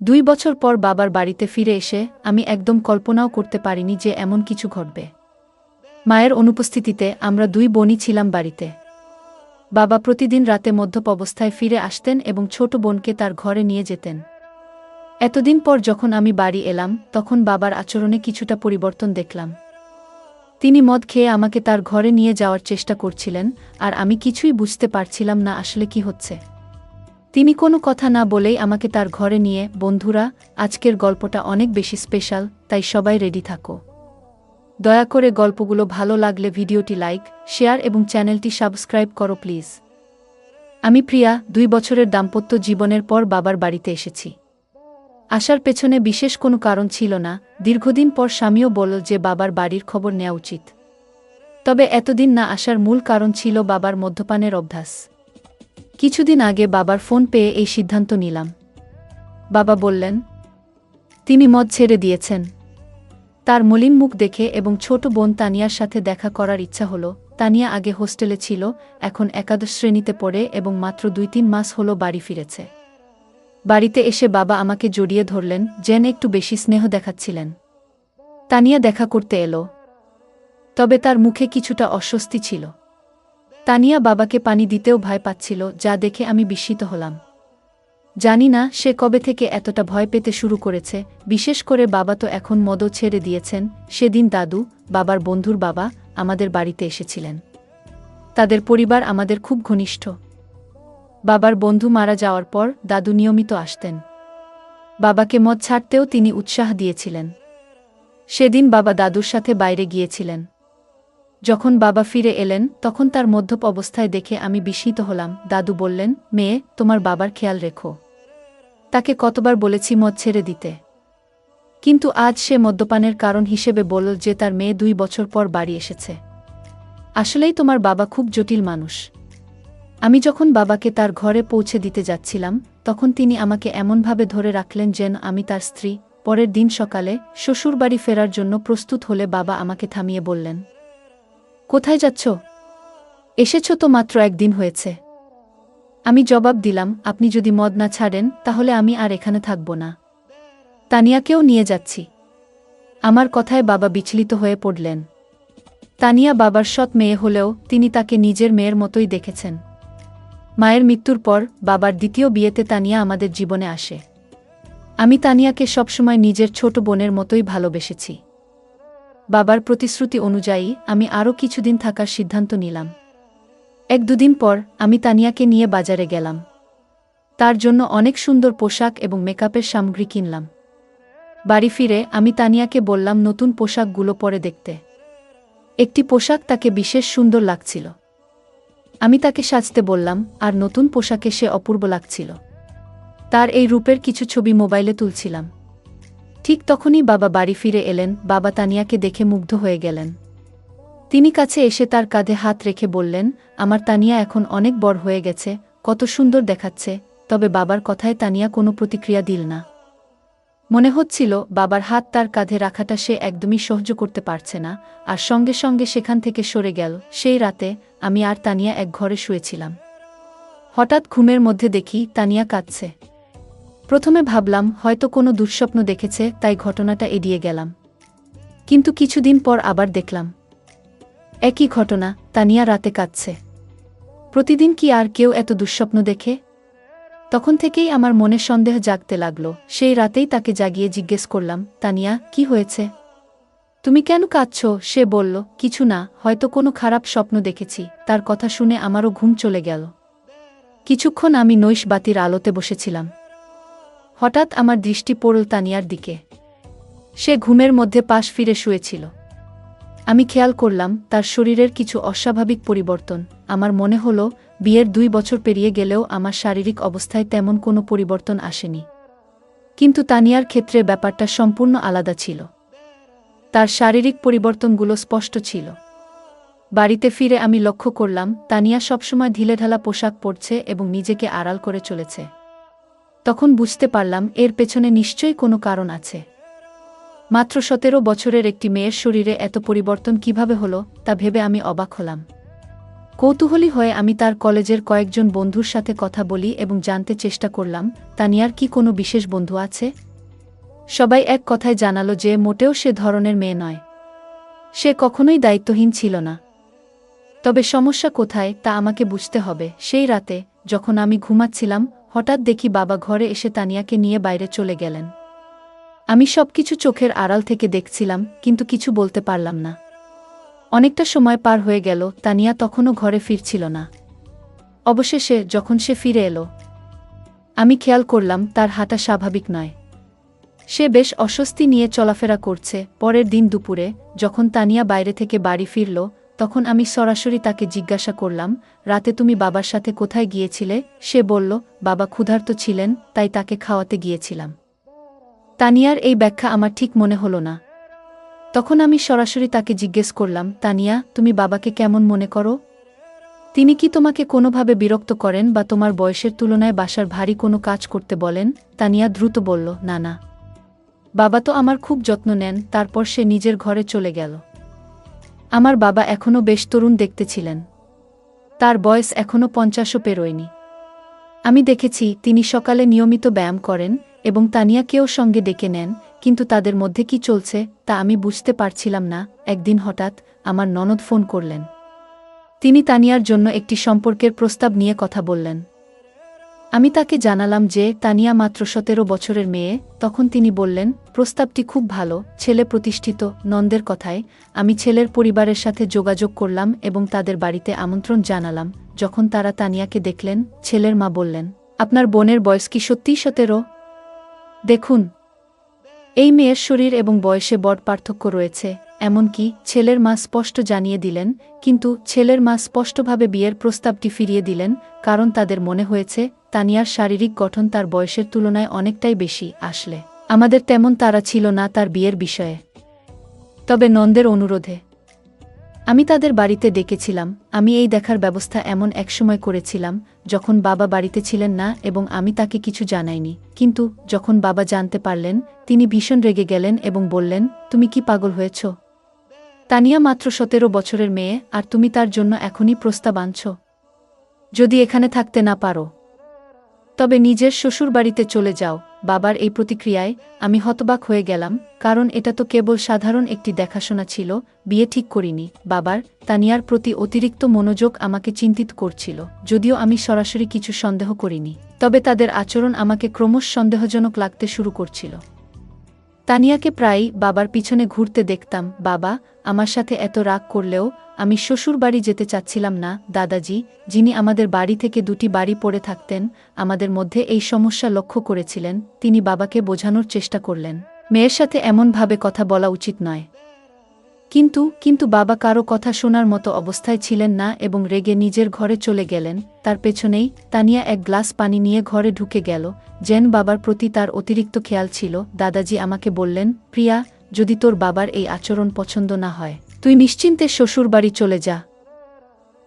2 বছর পর বাবার বাড়িতে ফিরে এসে আমি একদম কল্পনাও করতে পারিনি যে এমন কিছু ঘটবে। মায়ের অনুপস্থিতিতে আমরা 2 বোনই ছিলাম বাড়িতে। বাবা প্রতিদিন রাতে মদ্যপ অবস্থায় ফিরে আসতেন এবং ছোট বোনকে তার ঘরে নিয়ে যেতেন। এতদিন পর যখন আমি বাড়ি এলাম তখন বাবার আচরণে কিছুটা পরিবর্তন দেখলাম। তিনি মদ খেয়ে আমাকে তার ঘরে নিয়ে যাওয়ার চেষ্টা করছিলেন, আর আমি কিছুই বুঝতে পারছিলাম না আসলে কি হচ্ছে। তিনি কোনো কথা না বলেই আমাকে তার ঘরে নিয়ে। বন্ধুরা, আজকের গল্পটা অনেক বেশি স্পেশাল, তাই সবাই রেডি থাকো। দয়া করে গল্পগুলো ভালো লাগলে ভিডিওটি লাইক, শেয়ার এবং চ্যানেলটি সাবস্ক্রাইব করো প্লিজ। আমি প্রিয়া, 2 বছরের দাম্পত্য জীবনের পর বাবার বাড়িতে এসেছি। আসার পেছনে বিশেষ কোনো কারণ ছিল না। দীর্ঘদিন পর স্বামীও বলল যে বাবার বাড়ির খবর নেওয়া উচিত। তবে এতদিন না আসার মূল কারণ ছিল বাবার মদ্যপানের অভ্যাস। কিছুদিন আগে বাবার ফোন পেয়ে এই সিদ্ধান্ত নিলাম। বাবা বললেন তিনি মদ ছেড়ে দিয়েছেন। তার মলিন মুখ দেখে এবং ছোট বোন তানিয়ার সাথে দেখা করার ইচ্ছা হলো। তানিয়া আগে হোস্টেলে ছিল, এখন একাদশ শ্রেণীতে পড়ে এবং মাত্র 2-3 মাস হলো বাড়ি ফিরেছে। বাড়িতে এসে বাবা আমাকে জড়িয়ে ধরলেন, যেন একটু বেশি স্নেহ দেখাচ্ছিলেন। তানিয়া দেখা করতে এলো, তবে তার মুখে কিছুটা অস্বস্তি ছিল। তানিয়া বাবাকে পানি দিতেও ভয় পাচ্ছিল, যা দেখে আমি বিস্মিত হলাম। জানি না সে কবে থেকে এতটা ভয় পেতে শুরু করেছে, বিশেষ করে বাবা তো এখন মদও ছেড়ে দিয়েছেন। সেদিন দাদু, বাবার বন্ধুর বাবা, আমাদের বাড়িতে এসেছিলেন। তাদের পরিবার আমাদের খুব ঘনিষ্ঠ। বাবার বন্ধু মারা যাওয়ার পর দাদু নিয়মিত আসতেন। বাবাকে মদ ছাড়তেও তিনি উৎসাহ দিয়েছিলেন। সেদিন বাবা দাদুর সাথে বাইরে গিয়েছিলেন। যখন বাবা ফিরে এলেন তখন তার মদ্যপ অবস্থায় দেখে আমি বিস্মিত হলাম। দাদু বললেন, মেয়ে, তোমার বাবার খেয়াল রেখো। তাকে কতবার বলেছি মদ ছেড়ে দিতে, কিন্তু আজ সে মদ্যপানের কারণ হিসেবে বলল যে তার মেয়ে 2 বছর পর বাড়ি এসেছে। আসলেই তোমার বাবা খুব জটিল মানুষ। আমি যখন বাবাকে তার ঘরে পৌঁছে দিতে যাচ্ছিলাম তখন তিনি আমাকে এমনভাবে ধরে রাখলেন যেন আমি তার স্ত্রী। পরের দিন সকালে শ্বশুরবাড়ি ফেরার জন্য প্রস্তুত হলে বাবা আমাকে থামিয়ে বললেন, কোথায় যাচ্ছ? এসেছ তো মাত্র 1 দিন হয়েছে। আমি জবাব দিলাম, আপনি যদি মদ না ছাড়েন তাহলে আমি আর এখানে থাকব না। তানিয়াকেও নিয়ে যাচ্ছি। আমার কথায় বাবা বিচলিত হয়ে পড়লেন। তানিয়া বাবার সৎ মেয়ে হলেও তিনি তাকে নিজের মেয়ের মতোই দেখেছেন। মায়ের মৃত্যুর পর বাবার দ্বিতীয় বিয়েতে তানিয়া আমাদের জীবনে আসে। আমি তানিয়াকে সবসময় নিজের ছোট বোনের মতোই ভালোবেসেছি। বাবার প্রতিশ্রুতি অনুযায়ী আমি আরও কিছুদিন থাকার সিদ্ধান্ত নিলাম। 1-2 দিন পর আমি তানিয়াকে নিয়ে বাজারে গেলাম। তার জন্য অনেক সুন্দর পোশাক এবং মেকআপের সামগ্রী কিনলাম। বাড়ি ফিরে আমি তানিয়াকে বললাম নতুন পোশাকগুলো পরে দেখতে। একটি পোশাক তাকে বিশেষ সুন্দর লাগছিল। আমি তাকে সাজতে বললাম, আর নতুন পোশাকে সে অপূর্ব লাগছিল। তার এই রূপের কিছু ছবি মোবাইলে তুলছিলাম। ঠিক তখনই বাবা বাড়ি ফিরে এলেন। বাবা তানিয়াকে দেখে মুগ্ধ হয়ে গেলেন। তিনি কাছে এসে তার কাঁধে হাত রেখে বললেন, আমার তানিয়া এখন অনেক বড় হয়ে গেছে, কত সুন্দর দেখাচ্ছে। তবে বাবার কথায় তানিয়া কোনো প্রতিক্রিয়া দিল না। মনে হচ্ছিল বাবার হাত তার কাঁধে রাখাটা সে একদমই সহ্য করতে পারছে না, আর সঙ্গে সঙ্গে সেখান থেকে সরে গেল। সেই রাতে আমি আর তানিয়া এক ঘরে শুয়েছিলাম। হঠাৎ ঘুমের মধ্যে দেখি তানিয়া কাঁদছে। প্রথমে ভাবলাম হয়তো কোনো দুঃস্বপ্ন দেখেছে, তাই ঘটনাটা এড়িয়ে গেলাম। কিন্তু কিছুদিন পর আবার দেখলাম একই ঘটনা, তানিয়া রাতে কাঁদছে। প্রতিদিন কি আর কেউ এত দুঃস্বপ্ন দেখে? তখন থেকেই আমার মনে সন্দেহ জাগতে লাগলো। সেই রাতেই তাকে জাগিয়ে জিজ্ঞেস করলাম, তানিয়া, কি হয়েছে? তুমি কেন কাঁদছো? সে বলল, কিছু না, হয়তো কোনো খারাপ স্বপ্ন দেখেছি। তার কথা শুনে আমারও ঘুম চলে গেল। কিছুক্ষণ আমি নৈশ বাতির আলোতে বসেছিলাম। হঠাৎ আমার দৃষ্টি পড়ল তানিয়ার দিকে। সে ঘুমের মধ্যে পাশ ফিরে শুয়েছিল। আমি খেয়াল করলাম তার শরীরের কিছু অস্বাভাবিক পরিবর্তন। আমার মনে হলো বিয়ের 2 বছর পেরিয়ে গেলেও আমার শারীরিক অবস্থায় তেমন কোনো পরিবর্তন আসেনি। কিন্তু তানিয়ার ক্ষেত্রে ব্যাপারটা সম্পূর্ণ আলাদা ছিল। তার শারীরিক পরিবর্তনগুলো স্পষ্ট ছিল। বাড়িতে ফিরে আমি লক্ষ্য করলাম তানিয়া সবসময় ঢিলেঢালা পোশাক পরছে এবং নিজেকে আড়াল করে চলেছে। তখন বুঝতে পারলাম এর পেছনে নিশ্চয়ই কোনো কারণ আছে। মাত্র 17 বছরের একটি মেয়ের শরীরে এত পরিবর্তন কিভাবে হলো তা ভেবে আমি অবাক হলাম। কৌতূহলী হয়ে আমি তার কলেজের কয়েকজন বন্ধুর সাথে কথা বলি এবং জানতে চেষ্টা করলাম তানিয়ার কি কোনো বিশেষ বন্ধু আছে। সবাই এক কথায় জানালো যে মোটেও সে ধরনের মেয়ে নয়। সে কখনোই দায়িত্বহীন ছিল না। তবে সমস্যা কোথায় তা আমাকে বুঝতে হবে। সেই রাতে যখন আমি ঘুমাচ্ছিলাম, হঠাৎ দেখি বাবা ঘরে এসে তানিয়াকে নিয়ে বাইরে চলে গেলেন। আমি সবকিছু চোখের আড়াল থেকে দেখছিলাম, কিন্তু কিছু বলতে পারলাম না। অনেকটা সময় পার হয়ে গেল, তানিয়া তখনও ঘরে ফিরছিল না। অবশেষে যখন সে ফিরে এলো, আমি খেয়াল করলাম তার হাঁটা স্বাভাবিক নয়। সে বেশ অস্বস্তি নিয়ে চলাফেরা করছে। পরের দিন দুপুরে যখন তানিয়া বাইরে থেকে বাড়ি ফিরল, তখন আমি সরাসরি তাকে জিজ্ঞাসা করলাম, রাতে তুমি বাবার সাথে কোথায় গিয়েছিলে? সে বলল, বাবা ক্ষুধার্ত ছিলেন, তাই তাকে খাওয়াতে গিয়েছিলাম। তানিয়ার এই ব্যাখ্যা আমার ঠিক মনে হলো না। তখন আমি সরাসরি তাকে জিজ্ঞেস করলাম, তানিয়া, তুমি বাবাকে কেমন মনে করো? তিনি কি তোমাকে কোনোভাবে বিরক্ত করেন বা তোমার বয়সের তুলনায় বাসার ভারী কোনো কাজ করতে বলেন? তানিয়া দ্রুত বলল, না না, বাবা তো আমার খুব যত্ন নেন। তারপর সে নিজের ঘরে চলে গেল। আমার বাবা এখনও বেশ তরুণ দেখতে ছিলেন। তার বয়স এখনও 50ও পেরোয়নি। আমি দেখেছি তিনি সকালে নিয়মিত ব্যায়াম করেন এবং তানিয়াকেও সঙ্গে ডেকে নেন, কিন্তু তাদের মধ্যে কি চলছে তা আমি বুঝতে পারছিলাম না। একদিন হঠাৎ আমার ননদ ফোন করলেন। তিনি তানিয়ার জন্য একটি সম্পর্কের প্রস্তাব নিয়ে কথা বললেন। আমি তাকে জানালাম যে তানিয়া মাত্র 17 বছরের মেয়ে। তখন তিনি বললেন, প্রস্তাবটি খুব ভালো, ছেলে প্রতিষ্ঠিত। নন্দের কথায় আমি ছেলের পরিবারের সাথে যোগাযোগ করলাম এবং তাদের বাড়িতে আমন্ত্রণ জানালাম। যখন তারা তানিয়াকে দেখলেন, ছেলের মা বললেন, আপনার বোনের বয়স কি সত্যিই 17? দেখুন, এই মেয়ের শরীর এবং বয়সে বড় পার্থক্য রয়েছে। এমনকি ছেলের মা স্পষ্ট জানিয়ে দিলেন, কিন্তু ছেলের মা স্পষ্টভাবে বিয়ের প্রস্তাবটি ফিরিয়ে দিলেন, কারণ তাদের মনে হয়েছে তানিয়ার শারীরিক গঠন তার বয়সের তুলনায় অনেকটাই বেশি। আসলে আমাদের তেমন তাড়া ছিল না তার বিয়ের বিষয়ে। তবে নন্দের অনুরোধে আমি তাদের বাড়িতে ডেকেছিলাম। আমি এই দেখার ব্যবস্থা এমন একসময় করেছিলাম যখন বাবা বাড়িতে ছিলেন না এবং আমি তাকে কিছু জানাইনি। কিন্তু যখন বাবা জানতে পারলেন, তিনি ভীষণ রেগে গেলেন এবং বললেন, তুমি কি পাগল হয়েছ? তানিয়া মাত্র 17 বছরের মেয়ে, আর তুমি তার জন্য এখনই প্রস্তাব আনছ? যদি এখানে থাকতে না পারো, তবে নিজের শ্বশুরবাড়িতে চলে যাও। বাবার এই প্রতিক্রিয়ায় আমি হতবাক হয়ে গেলাম, কারণ এটা তো কেবল সাধারণ একটি দেখাশোনা ছিল, বিয়ে ঠিক করিনি। বাবার তানিয়ার প্রতি অতিরিক্ত মনোযোগ আমাকে চিন্তিত করছিল। যদিও আমি সরাসরি কিছু সন্দেহ করিনি, তবে তাদের আচরণ আমাকে ক্রমশ সন্দেহজনক লাগতে শুরু করছিল। তানিয়াকে প্রায়ই বাবার পিছনে ঘুরতে দেখতাম। বাবা আমার সাথে এত রাগ করলেও আমি শ্বশুর বাড়ি যেতে চাচ্ছিলাম না। দাদাজি, যিনি আমাদের বাড়ি থেকে 2টি বাড়ি পড়ে থাকতেন, আমাদের মধ্যে এই সমস্যা লক্ষ্য করেছিলেন। তিনি বাবাকে বোঝানোর চেষ্টা করলেন, মেয়ের সাথে এমনভাবে কথা বলা উচিত নয়। কিন্তু বাবা কারো কথা শোনার মতো অবস্থায় ছিলেন না এবং রেগে নিজের ঘরে চলে গেলেন। তার পেছনেই তানিয়া এক গ্লাস পানি নিয়ে ঘরে ঢুকে গেল, যেন বাবার প্রতি তার অতিরিক্ত খেয়াল ছিল। দাদাজি আমাকে বললেন, প্রিয়া, যদি তোর বাবার এই আচরণ পছন্দ না হয়, তুই নিশ্চিন্তে শ্বশুরবাড়ি চলে যা।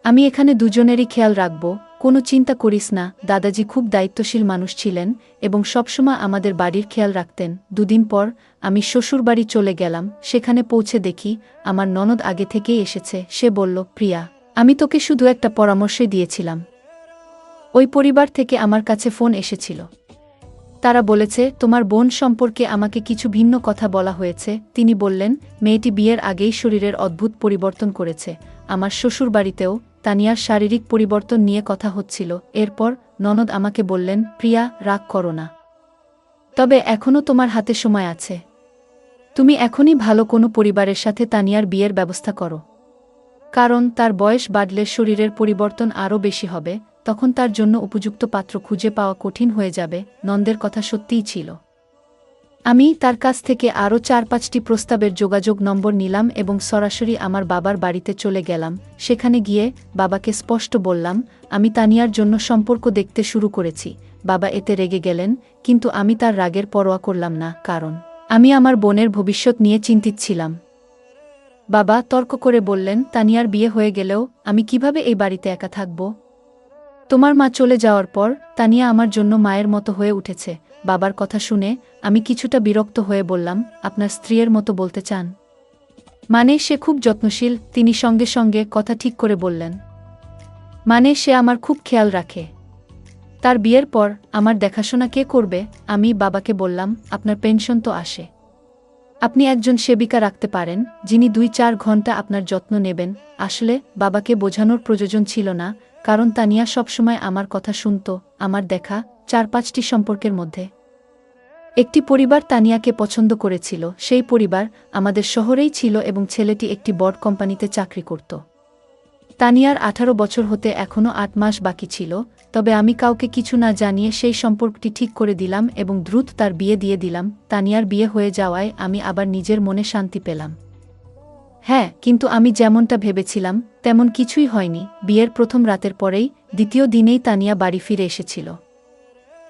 আমি এখানে দুজনেরই খেয়াল রাখব, কোনো চিন্তা করিস না। দাদাজি খুব দায়িত্বশীল মানুষ ছিলেন এবং সবসময় আমাদের বাড়ির খেয়াল রাখতেন। 2 দিন পর আমি শ্বশুরবাড়ি চলে গেলাম। সেখানে পৌঁছে দেখি আমার ননদ আগে থেকেই এসেছে। সে বলল, প্রিয়া, আমি তোকে শুধু একটা পরামর্শই দিয়েছিলাম। ওই পরিবার থেকে আমার কাছে ফোন এসেছিল। তারা বলেছে তোমার বোন সম্পর্কে আমাকে কিছু ভিন্ন কথা বলা হয়েছে। তিনি বললেন, মেয়েটি বিয়ের আগেই শরীরের অদ্ভুত পরিবর্তন করেছে। আমার শ্বশুরবাড়িতেও তানিয়ার শারীরিক পরিবর্তন নিয়ে কথা হচ্ছিল। এরপর ননদ আমাকে বললেন, প্রিয়া, রাগ করো না, তবে এখনও তোমার হাতে সময় আছে। তুমি এখনই ভালো কোনো পরিবারের সাথে তানিয়ার বিয়ের ব্যবস্থা করো, কারণ তার বয়স বাড়লে শরীরের পরিবর্তন আরও বেশি হবে। তখন তার জন্য উপযুক্ত পাত্র খুঁজে পাওয়া কঠিন হয়ে যাবে। নন্দের কথা সত্যিই ছিল। আমি তার কাছ থেকে আরও 4-5টি প্রস্তাবের যোগাযোগ নম্বর নিলাম এবং সরাসরি আমার বাবার বাড়িতে চলে গেলাম। সেখানে গিয়ে বাবাকে স্পষ্ট বললাম, আমি তানিয়ার জন্য সম্পর্ক দেখতে শুরু করেছি। বাবা এতে রেগে গেলেন, কিন্তু আমি তার রাগের পরোয়া করলাম না, কারণ আমি আমার বোনের ভবিষ্যৎ নিয়ে চিন্তিত ছিলাম। বাবা তর্ক করে বললেন, তানিয়ার বিয়ে হয়ে গেলেও আমি কিভাবে এই বাড়িতে একা থাকব? তোমার মা চলে যাওয়ার পর তানিয়া আমার জন্য মায়ের মতো হয়ে উঠেছে। বাবার কথা শুনে আমি কিছুটা বিরক্ত হয়ে বললাম, আপনার স্ত্রীর মতো বলতে চান? মানে সে খুব যত্নশীল। তিনি সঙ্গে সঙ্গে কথা ঠিক করে বললেন, মানে সে আমার খুব খেয়াল রাখে। তার বিয়ের পর আমার দেখাশোনা কে করবে? আমি বাবাকে বললাম, আপনার পেনশন তো আসে, আপনি একজন সেবিকা রাখতে পারেন যিনি 2-4 ঘন্টা আপনার যত্ন নেবেন। আসলে বাবাকে বোঝানোর প্রয়োজন ছিল না, কারণ তানিয়া সবসময় আমার কথা শুনত। আমার দেখা 4-5টি সম্পর্কের মধ্যে একটি পরিবার তানিয়াকে পছন্দ করেছিল। সেই পরিবার আমাদের শহরেই ছিল এবং ছেলেটি একটি বড় কোম্পানিতে চাকরি করত। তানিয়ার 18 বছর হতে এখনও 8 মাস বাকি ছিল, তবে আমি কাউকে কিছু না জানিয়ে সেই সম্পর্কটি ঠিক করে দিলাম এবং দ্রুত তার বিয়ে দিয়ে দিলাম। তানিয়ার বিয়ে হয়ে যাওয়ায় আমি আবার নিজের মনে শান্তি পেলাম। হ্যাঁ, কিন্তু আমি যেমনটা ভেবেছিলাম তেমন কিছুই হয়নি। বিয়ের প্রথম রাতের পরেই দ্বিতীয় দিনেই তানিয়া বাড়ি ফিরে এসেছিল।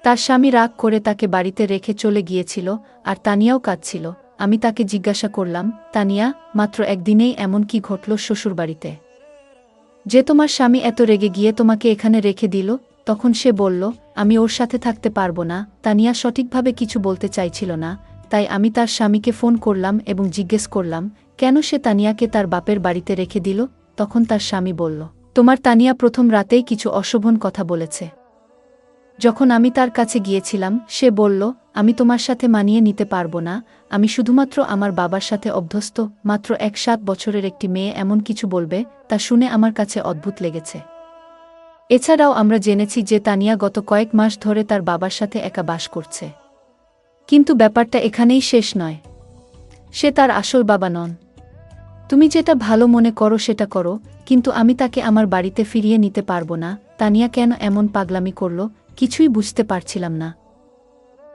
তার স্বামী রাগ করে তাকে বাড়িতে রেখে চলে গিয়েছিল, আর তানিয়াও কাঁদছিল। আমি তাকে জিজ্ঞাসা করলাম, তানিয়া, মাত্র একদিনেই এমন কি ঘটল শ্বশুরবাড়িতে যে তোমার স্বামী এত রেগে গিয়ে তোমাকে এখানে রেখে দিল? তখন সে বলল, আমি ওর সাথে থাকতে পারবো না। তানিয়া সঠিকভাবে কিছু বলতে চাইছিল না, তাই আমি তার স্বামীকে ফোন করলাম এবং জিজ্ঞেস করলাম কেন সে তানিয়াকে তার বাপের বাড়িতে রেখে দিল। তখন তার স্বামী বলল, তোমার তানিয়া প্রথম রাতেই কিছু অশোভন কথা বলেছে। যখন আমি তার কাছে গিয়েছিলাম সে বলল, আমি তোমার সাথে মানিয়ে নিতে পারবো না, আমি শুধুমাত্র আমার বাবার সাথে অভ্যস্ত। মাত্র 7 বছরের একটি মেয়ে এমন কিছু বলবে, তা শুনে আমার কাছে অদ্ভুত লেগেছে। এছাড়াও আমরা জেনেছি যে তানিয়া গত কয়েক মাস ধরে তার বাবার সাথে একা বাস করছে। কিন্তু ব্যাপারটা এখানেই শেষ নয়। সে তার আসল বাবা নন। তুমি যেটা ভালো মনে করো সেটা করো, কিন্তু আমি তাকে আমার বাড়িতে ফিরিয়ে নিতে পারবো না। তানিয়া কেন এমন পাগলামি করল কিছুই বুঝতে পারছিলাম না।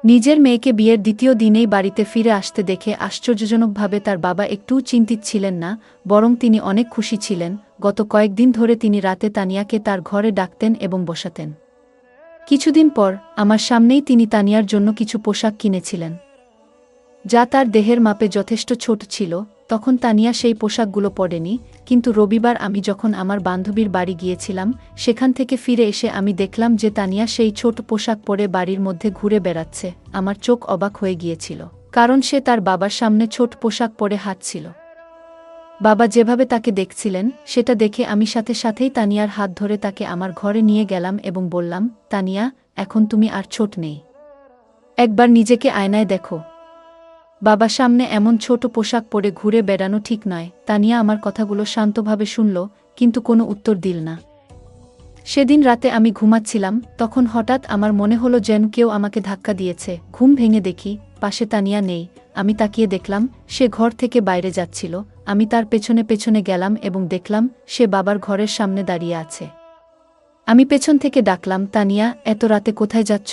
নিজের মেয়েকে বিয়ের দ্বিতীয় দিনেই বাড়িতে ফিরে আসতে দেখে আশ্চর্যজনকভাবে তার বাবা একটুও চিন্তিত ছিলেন না, বরং তিনি অনেক খুশি ছিলেন। গত কয়েকদিন ধরে তিনি রাতে তানিয়াকে তার ঘরে ডাকতেন এবং বসাতেন। কিছুদিন পর আমার সামনেই তিনি তানিয়ার জন্য কিছু পোশাক কিনেছিলেন, যা তার দেহের মাপে যথেষ্ট ছোট ছিল। তখন তানিয়া সেই পোশাকগুলো পরেনি, কিন্তু রবিবার আমি যখন আমার বান্ধবীর বাড়ি গিয়েছিলাম সেখান থেকে ফিরে এসে আমি দেখলাম যে তানিয়া সেই ছোট পোশাক পরে বাড়ির মধ্যে ঘুরে বেড়াচ্ছে। আমার চোখ অবাক হয়ে গিয়েছিল, কারণ সে তার বাবার সামনে ছোট পোশাক পরে হাঁটছিল। বাবা যেভাবে তাকে দেখছিলেন সেটা দেখে আমি সাথে সাথেই তানিয়ার হাত ধরে তাকে আমার ঘরে নিয়ে গেলাম এবং বললাম, তানিয়া, এখন তুমি আর ছোট নেই, একবার নিজেকে আয়নায় দেখো। বাবার সামনে এমন ছোট পোশাক পরে ঘুরে বেড়ানো ঠিক নয়। তানিয়া আমার কথাগুলো শান্তভাবে শুনল, কিন্তু কোনো উত্তর দিল না। সেদিন রাতে আমি ঘুমাচ্ছিলাম, তখন হঠাৎ আমার মনে হলো যেন কেউ আমাকে ধাক্কা দিয়েছে। ঘুম ভেঙে দেখি পাশে তানিয়া নেই। আমি তাকিয়ে দেখলাম সে ঘর থেকে বাইরে যাচ্ছিল। আমি তার পেছনে পেছনে গেলাম এবং দেখলাম সে বাবার ঘরের সামনে দাঁড়িয়ে আছে। আমি পেছন থেকে ডাকলাম, তানিয়া, এত রাতে কোথায় যাচ্ছ?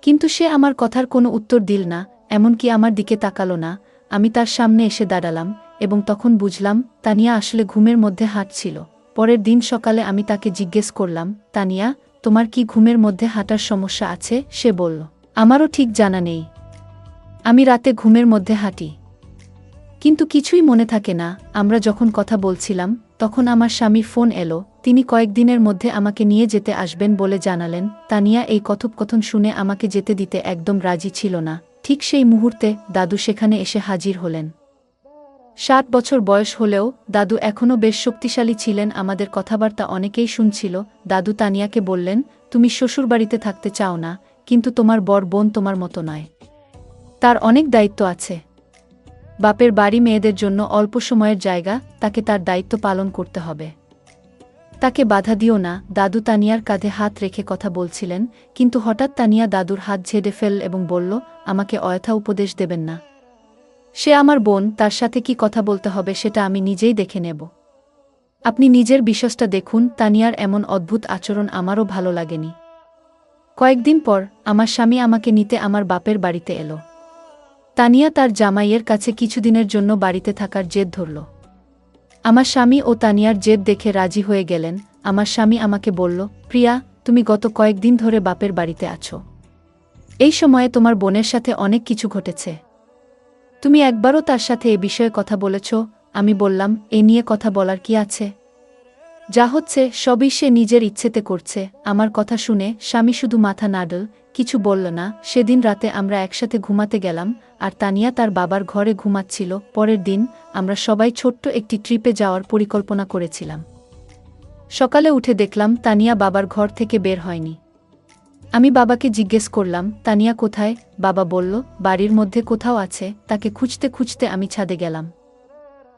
কিন্তু সে আমার কথার কোনো উত্তর দিল না, এমনকি আমার দিকে তাকালো না। আমি তার সামনে এসে দাঁড়ালাম এবং তখন বুঝলাম তানিয়া আসলে ঘুমের মধ্যে হাঁটছিল। পরের দিন সকালে আমি তাকে জিজ্ঞেস করলাম, তানিয়া, তোমার কি ঘুমের মধ্যে হাঁটার সমস্যা আছে? সে বলল, আমারও ঠিক জানা নেই, আমি রাতে ঘুমের মধ্যে হাঁটি, কিন্তু কিছুই মনে থাকে না। আমরা যখন কথা বলছিলাম তখন আমার স্বামীর ফোন এলো। তিনি কয়েকদিনের মধ্যে আমাকে নিয়ে যেতে আসবেন বলে জানালেন। তানিয়া এই কথোপকথন শুনে আমাকে যেতে দিতে একদম রাজি ছিল না। ঠিক সেই মুহূর্তে দাদু সেখানে এসে হাজির হলেন। 7 বছর বয়স হলেও দাদু এখনও বেশ শক্তিশালী ছিলেন। আমাদের কথাবার্তা অনেকেই শুনছিল। দাদু তানিয়াকে বললেন, তুমি শ্বশুরবাড়িতে থাকতে চাও না, কিন্তু তোমার বড় বোন তোমার মতো নয়, তার অনেক দায়িত্ব আছে। বাপের বাড়ি মেয়েদের জন্য অল্প সময়ের জায়গা, তাকে তার দায়িত্ব পালন করতে হবে, তাকে বাধা দিও না। দাদু তানিয়ার কাঁধে হাত রেখে কথা বলছিলেন, কিন্তু হঠাৎ তানিয়া দাদুর হাত ঝেড়ে ফেল এবং বলল, আমাকে অযথা উপদেশ দেবেন না, সে আমার বোন, তার সাথে কি কথা বলতে হবে সেটা আমি নিজেই দেখে নেব। আপনি নিজের বিশ্বাসটা দেখুন। তানিয়ার এমন অদ্ভুত আচরণ আমারও ভালো লাগেনি। কয়েকদিন পর আমার স্বামী আমাকে নিতে আমার বাপের বাড়িতে এলো। তানিয়া তার জামাইয়ের কাছে কিছুদিনের জন্য বাড়িতে থাকার জেদ ধরল। আমার স্বামী ও তানিয়ার জেদ দেখে রাজি হয়ে গেলেন। আমার স্বামী আমাকে বলল, প্রিয়া, তুমি গত কয়েকদিন ধরে বাপের বাড়িতে আছো। এই সময়ে তোমার বোনের সাথে অনেক কিছু ঘটেছে। তুমি একবারও তার সাথে এ বিষয়ে কথা বলেছ? আমি বললাম, এ নিয়ে কথা বলার কি আছে? যা হচ্ছে সবই সে নিজের ইচ্ছেতে করছে। আমার কথা শুনে স্বামী শুধু মাথা নাড়ল, কিছু বলল না। সেদিন রাতে আমরা একসাথে ঘুমাতে গেলাম, আর তানিয়া তার বাবার ঘরে ঘুমাচ্ছিল। পরের দিন আমরা সবাই ছোট্ট একটি ট্রিপে যাওয়ার পরিকল্পনা করেছিলাম। সকালে উঠে দেখলাম তানিয়া বাবার ঘর থেকে বের হয়নি। আমি বাবাকে জিজ্ঞেস করলাম, তানিয়া কোথায়? বাবা বলল, বাড়ির মধ্যে কোথাও আছে। তাকে খুঁজতে খুঁজতে আমি ছাদে গেলাম।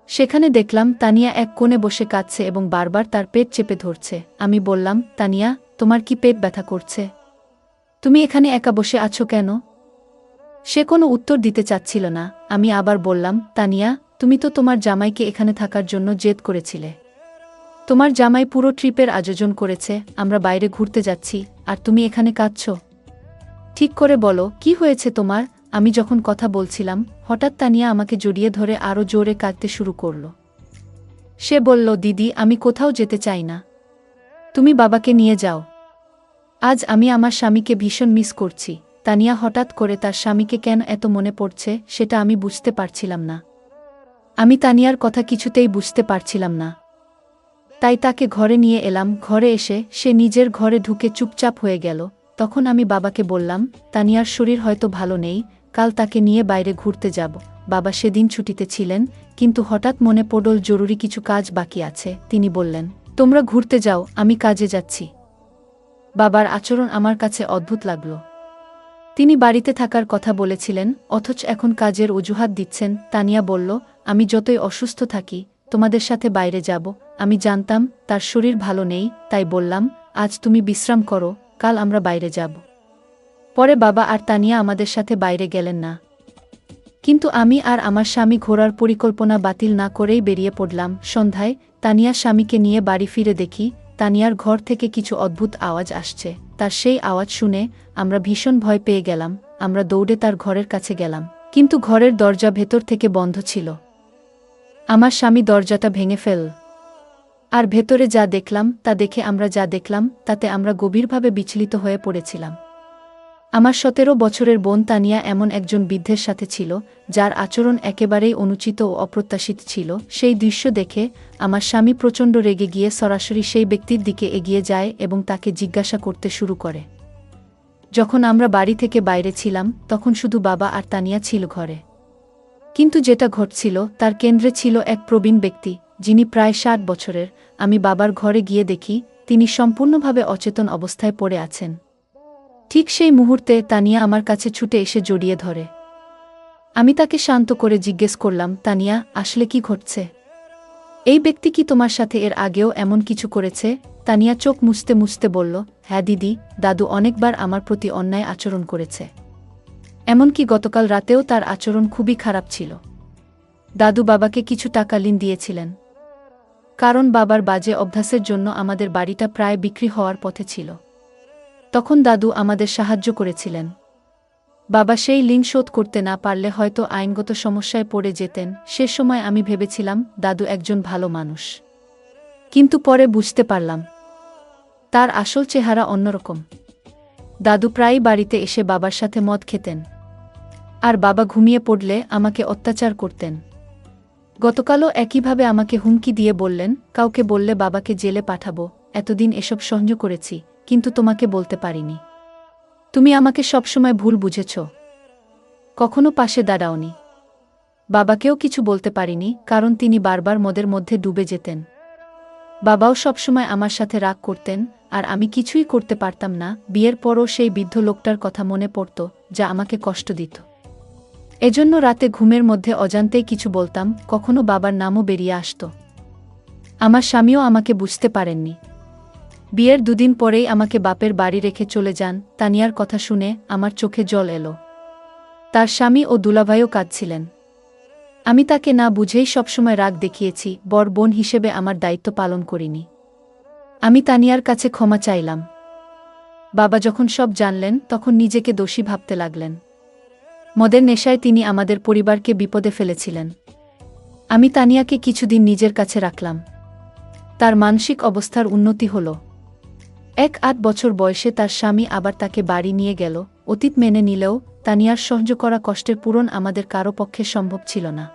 সেখানে দেখলাম তানিয়া এক কোণে বসে কাঁদছে এবং বারবার তার পেট চেপে ধরছে। আমি বললাম, তানিয়া, তোমার কি পেট ব্যথা করছে? তুমি এখানে একা বসে আছো কেন? সে কোনো উত্তর দিতে চাচ্ছিল না। আমি আবার বললাম, তানিয়া, তুমি তো তোমার জামাইকে এখানে থাকার জন্য জেদ করেছিলে। তোমার জামাই পুরো ট্রিপের আয়োজন করেছে, আমরা বাইরে ঘুরতে যাচ্ছি, আর তুমি এখানে কাঁদছ। ঠিক করে বলো, কি হয়েছে তোমার? আমি যখন কথা বলছিলাম, হঠাৎ তানিয়া আমাকে জড়িয়ে ধরে আরও জোরে কাঁদতে শুরু করল। সে বলল, দিদি, আমি কোথাও যেতে চাই না। তুমি বাবাকে নিয়ে যাও। আজ আমি আমার স্বামীকে ভীষণ মিস করছি। তানিয়া হঠাৎ করে তার স্বামীকে কেন এত মনে পড়ছে সেটা আমি বুঝতে পারছিলাম না। আমি তানিয়ার কথা কিছুতেই বুঝতে পারছিলাম না। তাই তাকে ঘরে নিয়ে এলাম। ঘরে এসে সে নিজের ঘরে ঢুকে চুপচাপ হয়ে গেল। তখন আমি বাবাকে বললাম, তানিয়ার শরীর হয়তো ভালো নেই, কাল তাকে নিয়ে বাইরে ঘুরতে যাব। বাবা সেদিন ছুটিতে ছিলেন, কিন্তু হঠাৎ মনে পড়ল জরুরি কিছু কাজ বাকি আছে। তিনি বললেন, তোমরা ঘুরতে যাও, আমি কাজে যাচ্ছি। বাবার আচরণ আমার কাছে অদ্ভুত লাগল। তিনি বাড়িতে থাকার কথা বলেছিলেন, অথচ এখন কাজের অজুহাত দিচ্ছেন। তানিয়া বলল, আমি যতই অসুস্থ থাকি, তোমাদের সাথে বাইরে যাব। আমি জানতাম তার শরীর ভালো নেই, তাই বললাম, আজ তুমি বিশ্রাম করো, কাল আমরা বাইরে যাব। পরে বাবা আর তানিয়া আমাদের সাথে বাইরে গেলেন না। কিন্তু আমি আর আমার স্বামী ঘোরার পরিকল্পনা বাতিল না করেই বেরিয়ে পড়লাম। সন্ধ্যায় তানিয়ার স্বামীকে নিয়ে বাড়ি ফিরে দেখি তানিয়ার ঘর থেকে কিছু অদ্ভুত আওয়াজ আসছে। তার সেই আওয়াজ শুনে আমরা ভীষণ ভয় পেয়ে গেলাম। আমরা দৌড়ে তার ঘরের কাছে গেলাম, কিন্তু ঘরের দরজা ভেতর থেকে বন্ধ ছিল। আমার স্বামী দরজাটা ভেঙে ফেলল। আর ভেতরে যা দেখলাম তা দেখে আমরা যা দেখলাম তাতে আমরা গভীরভাবে বিচলিত হয়ে পড়েছিলাম। আমার ১৭ বছরের বোন তানিয়া এমন একজন বৃদ্ধের সাথে ছিল, যার আচরণ একেবারেই অনুচিত ও অপ্রত্যাশিত ছিল। সেই দৃশ্য দেখে আমার স্বামী প্রচণ্ড রেগে গিয়ে সরাসরি সেই ব্যক্তির দিকে এগিয়ে যায় এবং তাকে জিজ্ঞাসা করতে শুরু করে। যখন আমরা বাড়ি থেকে বাইরে ছিলাম, তখন শুধু বাবা আর তানিয়া ছিল ঘরে। কিন্তু যেটা ঘটছিল তার কেন্দ্রে ছিল এক প্রবীণ ব্যক্তি, যিনি প্রায় ৬০ বছরের। আমি বাবার ঘরে গিয়ে দেখি তিনি সম্পূর্ণভাবে অচেতন অবস্থায় পড়ে আছেন। ঠিক সেই মুহূর্তে তানিয়া আমার কাছে ছুটে এসে জড়িয়ে ধরে। আমি তাকে শান্ত করে জিজ্ঞেস করলাম, তানিয়া, আসলে কি ঘটছে? এই ব্যক্তি কি তোমার সাথে এর আগেও এমন কিছু করেছে? তানিয়া চোখ মুছতে মুছতে বলল, হ্যাঁ দিদি, দাদু অনেকবার আমার প্রতি অন্যায় আচরণ করেছে। এমনকি গতকাল রাতেও তার আচরণ খুবই খারাপ ছিল। দাদু বাবাকে কিছু টাকা ঋণ দিয়েছিলেন, কারণ বাবার বাজে অভ্যাসের জন্য আমাদের বাড়িটা প্রায় বিক্রি হওয়ার পথে ছিল। তখন দাদু আমাদের সাহায্য করেছিলেন। বাবা সেই ঋণ শোধ করতে না পারলে হয়তো আইনগত সমস্যায় পড়ে যেতেন। সে সময় আমি ভেবেছিলাম দাদু একজন ভালো মানুষ, কিন্তু পরে বুঝতে পারলাম তার আসল চেহারা অন্যরকম। দাদু প্রায়ই বাড়িতে এসে বাবার সাথে মদ খেতেন, আর বাবা ঘুমিয়ে পড়লে আমাকে অত্যাচার করতেন। গতকালও একইভাবে আমাকে হুমকি দিয়ে বললেন, কাউকে বললে বাবাকে জেলে পাঠাবো। এতদিন এসব সহ্য করেছি, কিন্তু তোমাকে বলতে পারিনি। তুমি আমাকে সবসময় ভুল বুঝেছ, কখনো পাশে দাঁড়াওনি। বাবাকেও কিছু বলতে পারিনি, কারণ তিনি বারবার মদের মধ্যে ডুবে যেতেন। বাবাও সবসময় আমার সাথে রাগ করতেন, আর আমি কিছুই করতে পারতাম না। বিয়ের পরও সেই বৃদ্ধ লোকটার কথা মনে পড়ত, যা আমাকে কষ্ট দিত। এজন্য রাতে ঘুমের মধ্যে অজান্তেই কিছু বলতাম, কখনো বাবার নামও বেরিয়ে আসত। আমার স্বামীও আমাকে বুঝতে পারেননি। বিয়ের দুদিন পরেই আমাকে বাপের বাড়ি রেখে চলে যান। তানিয়ার কথা শুনে আমার চোখে জল এলো। তার স্বামী ও দুলাভাইও কাঁদছিলেন। আমি তাকে না বুঝেই সবসময় রাগ দেখিয়েছি, বড় বোন হিসেবে আমার দায়িত্ব পালন করিনি। আমি তানিয়ার কাছে ক্ষমা চাইলাম। বাবা যখন সব জানলেন, তখন নিজেকে দোষী ভাবতে লাগলেন। মদের নেশায় তিনি আমাদের পরিবারকে বিপদে ফেলেছিলেন। আমি তানিয়াকে কিছুদিন নিজের কাছে রাখলাম। তার মানসিক অবস্থার উন্নতি হল। ৮ বছর বয়সে তার স্বামী আবার তাকে বাড়ি নিয়ে গেল। অতীত মেনে নিলেও তানিয়ার সহ্য করা কষ্টের পূরণ আমাদের কারো পক্ষে সম্ভব ছিল না।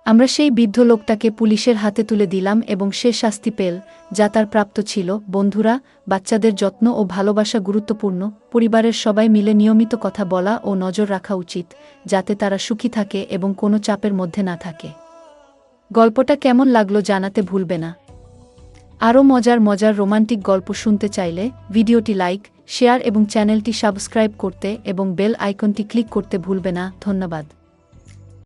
আমরা সেই বৃদ্ধ লোকটাকে পুলিশের হাতে তুলে দিলাম এবং সে শাস্তি পেল, যা তার প্রাপ্ত ছিল। বন্ধুরা, বাচ্চাদের যত্ন ও ভালোবাসা গুরুত্বপূর্ণ। পরিবারের সবাই মিলে নিয়মিত কথা বলা ও নজর রাখা উচিত, যাতে তারা সুখী থাকে এবং কোনো চাপের মধ্যে না থাকে। গল্পটা কেমন লাগলো জানাতে ভুলবে না। আরও মজার মজার রোমান্টিক গল্প শুনতে চাইলে ভিডিওটি লাইক, শেয়ার এবং চ্যানেলটি সাবস্ক্রাইব করতে এবং বেল আইকনটি ক্লিক করতে ভুলবে না। ধন্যবাদ।